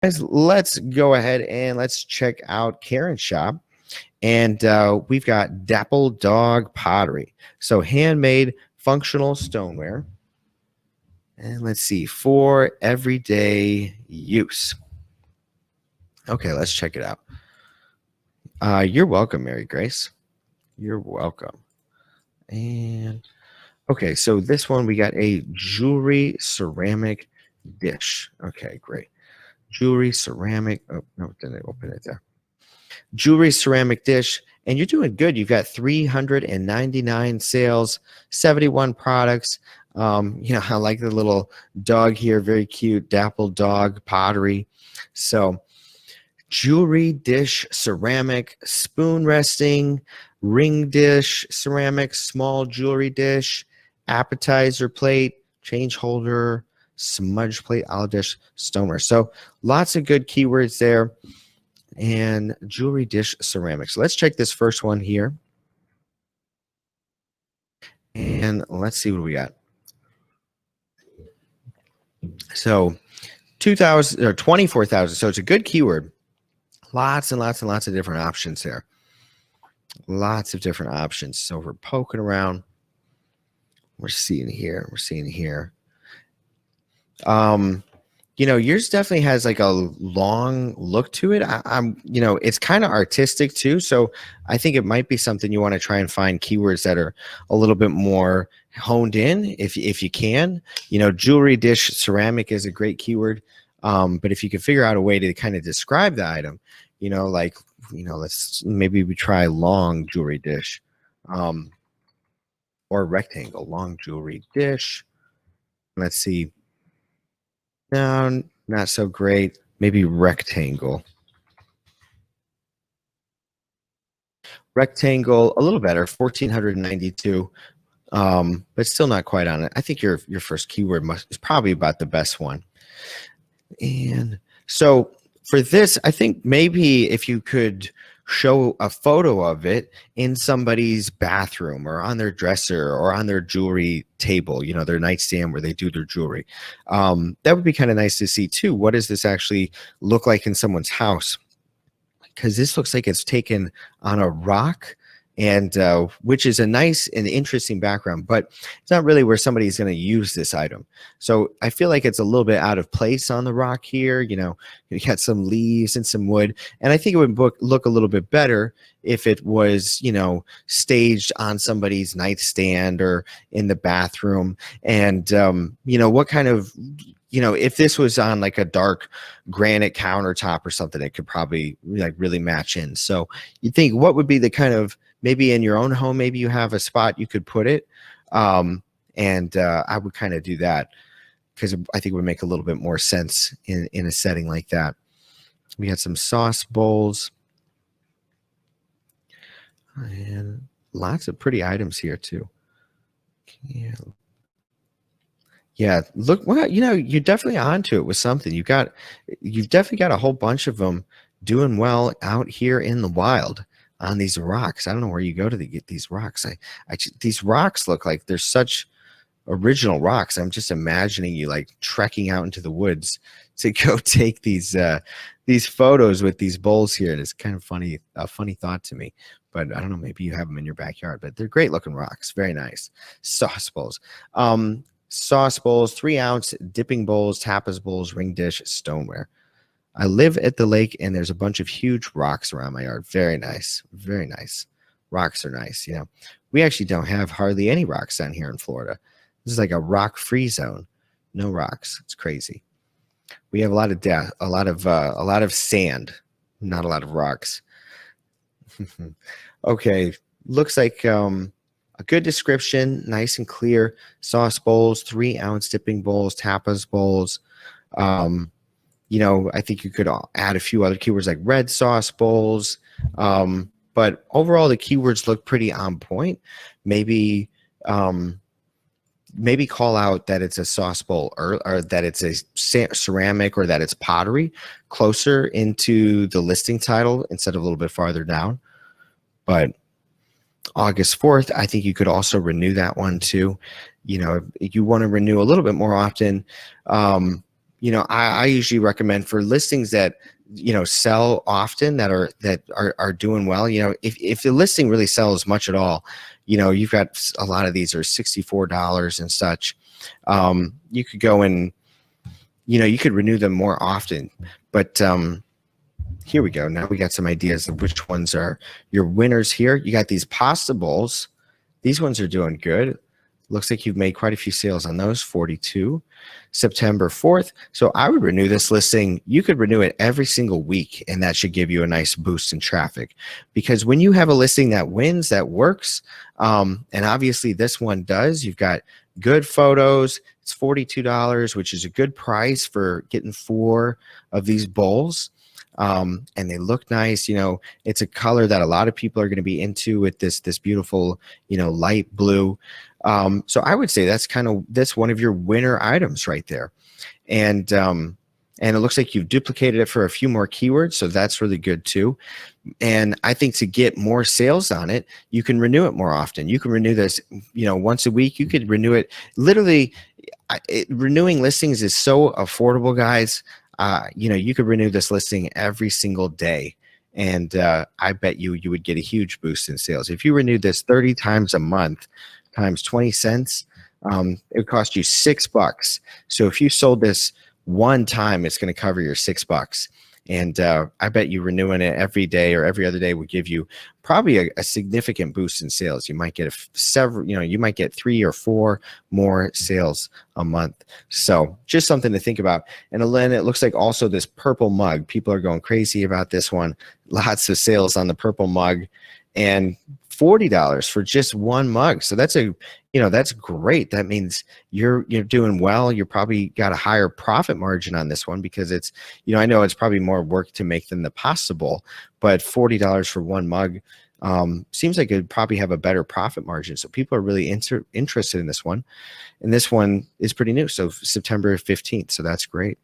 Guys, let's go ahead and let's check out Karen's shop. And we've got Dapple Dog Pottery. So handmade functional stoneware. And let's see, for everyday use. Okay, let's check it out. You're welcome, Mary Grace. You're welcome. And okay, so this one, we got a jewelry ceramic dish. Okay, great. Jewelry ceramic. Oh, no, didn't open it there. Jewelry ceramic dish. And you're doing good. You've got 399 sales, 71 products. I like the little dog here, very cute, Dapple Dog Pottery. So jewelry dish ceramic, spoon resting, ring dish ceramic, small jewelry dish, appetizer plate, change holder, smudge plate, olive dish, stoneware. So lots of good keywords there. And jewelry dish ceramics. So let's check this first one here. And let's see what we got. So 2,000 or 24,000. So it's a good keyword. Lots and lots and lots of different options there. Lots of different options. So we're poking around. We're seeing here. We're seeing here. Yours definitely has like a long look to it. It's kind of artistic too. So I think it might be something you want to try and find keywords that are a little bit more honed in if you can. Jewelry dish ceramic is a great keyword. But if you can figure out a way to kind of describe the item, let's maybe we try long jewelry dish, or rectangle, long jewelry dish. Let's see. No, not so great. Maybe rectangle. Rectangle, a little better, 1,492, but still not quite on it. I think your first keyword is probably about the best one. And so for this, I think maybe if you could show a photo of it in somebody's bathroom or on their dresser or on their jewelry table, their nightstand where they do their jewelry. That would be kind of nice to see too. What does this actually look like in someone's house? Because this looks like it's taken on a rock, and which is a nice and interesting background, but it's not really where somebody's going to use this item. So I feel like it's a little bit out of place on the rock here. You got some leaves and some wood, and I think it would look a little bit better if it was, staged on somebody's nightstand or in the bathroom. And, what kind of, if this was on like a dark granite countertop or something, it could probably like really match in. So you think what would be the kind of, maybe in your own home, maybe you have a spot you could put it. I would kind of do that because I think it would make a little bit more sense in a setting like that. We had some sauce bowls and lots of pretty items here too. Yeah, look, well, you're definitely onto it with something. You've definitely got a whole bunch of them doing well out here in the wild on these rocks. I don't know where you go to get these rocks. These rocks look like they're such original rocks. I'm just imagining you like trekking out into the woods to go take these photos with these bowls here. And it's kind of funny, a funny thought to me. But I don't know, maybe you have them in your backyard. But they're great looking rocks. Very nice. Sauce bowls. Sauce bowls, 3-ounce dipping bowls, tapas bowls, ring dish, stoneware. I live at the lake, and there's a bunch of huge rocks around my yard. Very nice. Very nice. Rocks are nice. We actually don't have hardly any rocks down here in Florida. This is like a rock-free zone. No rocks. It's crazy. We have a lot of sand, not a lot of rocks. Okay, looks like a good description, nice and clear. Sauce bowls, 3-ounce dipping bowls, tapas bowls. I think you could add a few other keywords like red sauce bowls. But overall, the keywords look pretty on point. Maybe call out that it's a sauce bowl or that it's a ceramic or that it's pottery closer into the listing title instead of a little bit farther down. But August 4th, I think you could also renew that one too. If you want to renew a little bit more often, I usually recommend for listings that sell often, that are doing well. If the listing really sells much at all, you've got a lot of these are $64 and such. You could go and you could renew them more often. But here we go. Now we got some ideas of which ones are your winners here. You got these pasta bowls. These ones are doing good. Looks like you've made quite a few sales on those, 42. September 4th. So I would renew this listing. You could renew it every single week, and that should give you a nice boost in traffic. Because when you have a listing that wins, that works, and obviously this one does, you've got good photos. It's $42, which is a good price for getting 4 of these bowls. And they look nice. It's a color that a lot of people are going to be into with this beautiful, light blue. So I would say that's one of your winner items right there. And it looks like you've duplicated it for a few more keywords. So that's really good too. And I think to get more sales on it, you can renew it more often. You can renew this, once a week. You could renew it literally. Renewing listings is so affordable, guys. You could renew this listing every single day. And I bet you would get a huge boost in sales. If you renewed this 30 times a month, times 20 cents, it would cost you $6. So if you sold this one time, it's going to cover your $6. And I bet you renewing it every day or every other day would give you probably a significant boost in sales. You might get you might get 3 or 4 more sales a month. So just something to think about. And then it looks like also this purple mug. People are going crazy about this one. Lots of sales on the purple mug, and $40 for just one mug. So that's that's great. That means you're doing well. You're probably got a higher profit margin on this one because it's, I know it's probably more work to make than the possible, but $40 for one mug seems like it'd probably have a better profit margin. So people are really interested in this one. And this one is pretty new. So September 15th. So that's great.